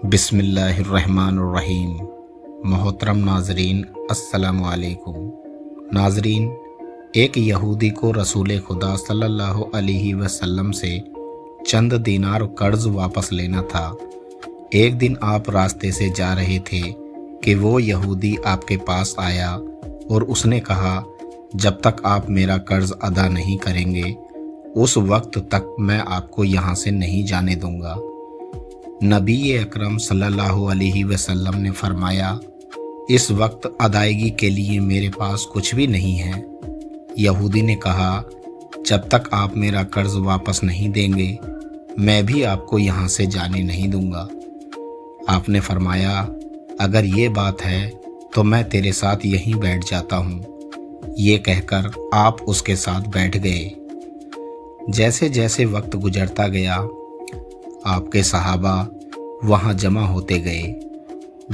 بسم اللہ الرحمن الرحیم۔ محترم ناظرین، السلام علیکم۔ ناظرین، ایک یہودی کو رسول خدا صلی اللہ علیہ وسلم سے چند دینار قرض واپس لینا تھا۔ ایک دن آپ راستے سے جا رہے تھے کہ وہ یہودی آپ کے پاس آیا اور اس نے کہا، جب تک آپ میرا قرض ادا نہیں کریں گے اس وقت تک میں آپ کو یہاں سے نہیں جانے دوں گا۔ نبی اکرم صلی اللہ علیہ وسلم نے فرمایا، اس وقت ادائیگی کے لیے میرے پاس کچھ بھی نہیں ہے۔ یہودی نے کہا، جب تک آپ میرا قرض واپس نہیں دیں گے میں بھی آپ کو یہاں سے جانے نہیں دوں گا۔ آپ نے فرمایا، اگر یہ بات ہے تو میں تیرے ساتھ یہیں بیٹھ جاتا ہوں۔ یہ کہہ کر آپ اس کے ساتھ بیٹھ گئے۔ جیسے جیسے وقت گزرتا گیا آپ کے صحابہ وہاں جمع ہوتے گئے۔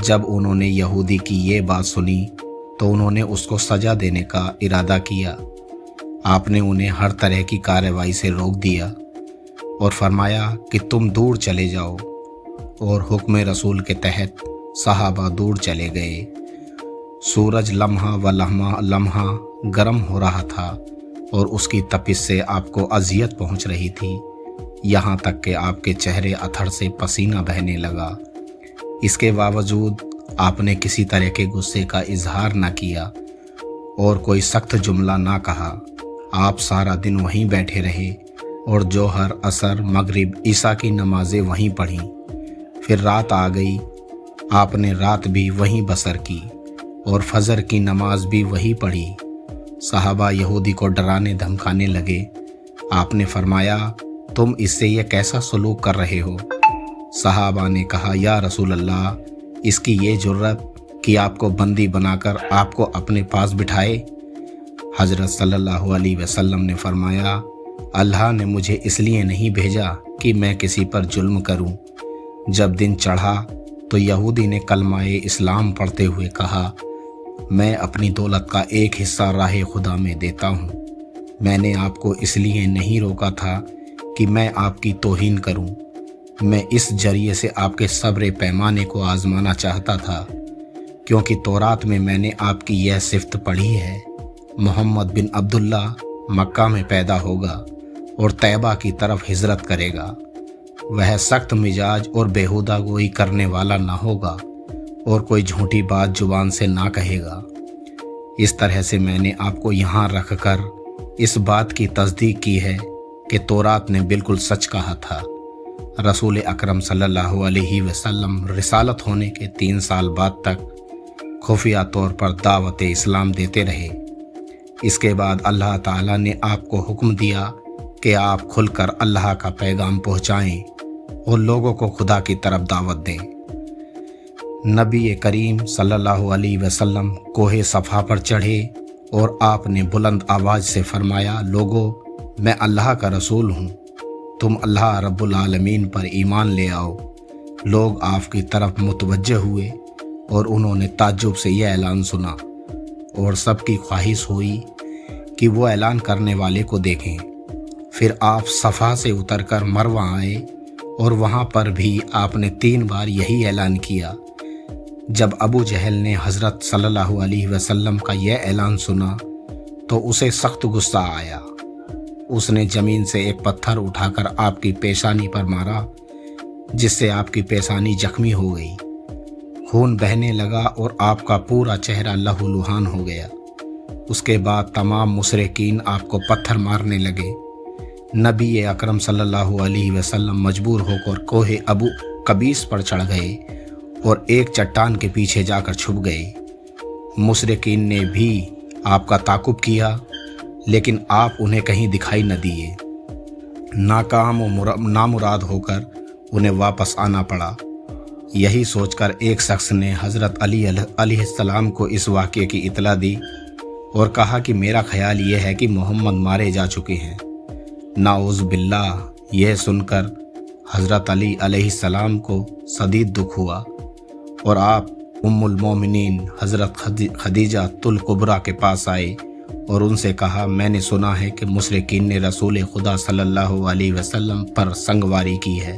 جب انہوں نے یہودی کی یہ بات سنی تو انہوں نے اس کو سزا دینے کا ارادہ کیا۔ آپ نے انہیں ہر طرح کی کارروائی سے روک دیا اور فرمایا کہ تم دور چلے جاؤ، اور حکم رسول کے تحت صحابہ دور چلے گئے۔ سورج لمحہ و لمحہ گرم ہو رہا تھا اور اس کی تپش سے آپ کو اذیت پہنچ رہی تھی، یہاں تک کہ آپ کے چہرے اتھڑ سے پسینہ بہنے لگا۔ اس کے باوجود آپ نے کسی طرح کے غصے کا اظہار نہ کیا اور کوئی سخت جملہ نہ کہا۔ آپ سارا دن وہیں بیٹھے رہے اور ظہر، عصر، مغرب، عشاء کی نمازیں وہیں پڑھیں۔ پھر رات آ گئی، آپ نے رات بھی وہیں بسر کی اور فجر کی نماز بھی وہیں پڑھی۔ صحابہ یہودی کو ڈرانے دھمکانے لگے۔ آپ نے فرمایا، تم اس سے یہ کیسا سلوک کر رہے ہو؟ صحابہ نے کہا، یا رسول اللہ، اس کی یہ جرت کہ آپ کو بندی بنا کر آپ کو اپنے پاس بٹھائے۔ حضرت صلی اللہ علیہ وسلم نے فرمایا، اللہ نے مجھے اس لیے نہیں بھیجا کہ میں کسی پر ظلم کروں۔ جب دن چڑھا تو یہودی نے کلمہ اسلام پڑھتے ہوئے کہا، میں اپنی دولت کا ایک حصہ راہ خدا میں دیتا ہوں۔ میں نے آپ کو اس لیے نہیں روکا تھا کہ میں آپ کی توہین کروں، میں اس ذریعے سے آپ کے صبر پیمانے کو آزمانا چاہتا تھا، کیونکہ تورات میں نے آپ کی یہ صفت پڑھی ہے، محمد بن عبداللہ مکہ میں پیدا ہوگا اور طیبہ کی طرف ہجرت کرے گا۔ وہ سخت مزاج اور بیہودہ گوئی کرنے والا نہ ہوگا اور کوئی جھوٹی بات زبان سے نہ کہے گا۔ اس طرح سے میں نے آپ کو یہاں رکھ کر اس بات کی تصدیق کی ہے کہ تورات نے بالکل سچ کہا تھا۔ رسول اکرم صلی اللہ علیہ وسلم رسالت ہونے کے 3 سال بعد تک خفیہ طور پر دعوت اسلام دیتے رہے۔ اس کے بعد اللہ تعالیٰ نے آپ کو حکم دیا کہ آپ کھل کر اللہ کا پیغام پہنچائیں اور لوگوں کو خدا کی طرف دعوت دیں۔ نبی کریم صلی اللہ علیہ وسلم کوہ صفا پر چڑھے اور آپ نے بلند آواز سے فرمایا، لوگو، میں اللہ کا رسول ہوں، تم اللہ رب العالمین پر ایمان لے آؤ۔ لوگ آپ کی طرف متوجہ ہوئے اور انہوں نے تعجب سے یہ اعلان سنا، اور سب کی خواہش ہوئی کہ وہ اعلان کرنے والے کو دیکھیں۔ پھر آپ صفا سے اتر کر مروہ آئے اور وہاں پر بھی آپ نے 3 بار یہی اعلان کیا۔ جب ابو جہل نے حضرت صلی اللہ علیہ وسلم کا یہ اعلان سنا تو اسے سخت غصہ آیا۔ اس نے زمین سے ایک پتھر اٹھا کر آپ کی پیشانی پر مارا، جس سے آپ کی پیشانی زخمی ہو گئی، خون بہنے لگا اور آپ کا پورا چہرہ لہو لہان ہو گیا۔ اس کے بعد تمام مشرکین آپ کو پتھر مارنے لگے۔ نبی اکرم صلی اللہ علیہ وسلم مجبور ہو کر کوہ ابو قبیس پر چڑھ گئے اور ایک چٹان کے پیچھے جا کر چھپ گئے۔ مشرکین نے بھی آپ کا تعاقب کیا، لیکن آپ انہیں کہیں دکھائی نہ دیے۔ ناکام و نامراد ہو کر انہیں واپس آنا پڑا۔ یہی سوچ کر ایک شخص نے حضرت علی علیہ السلام کو اس واقعے کی اطلاع دی اور کہا کہ میرا خیال یہ ہے کہ محمد مارے جا چکے ہیں۔ نعوذ باللہ، یہ سن کر حضرت علی علیہ السلام کو شدید دکھ ہوا اور آپ ام المومنین حضرت خدیجہ الکبریٰ کے پاس آئے اور ان سے کہا، میں نے سنا ہے کہ مشرکین نے رسول خدا صلی اللہ علیہ وسلم پر سنگواری کی ہے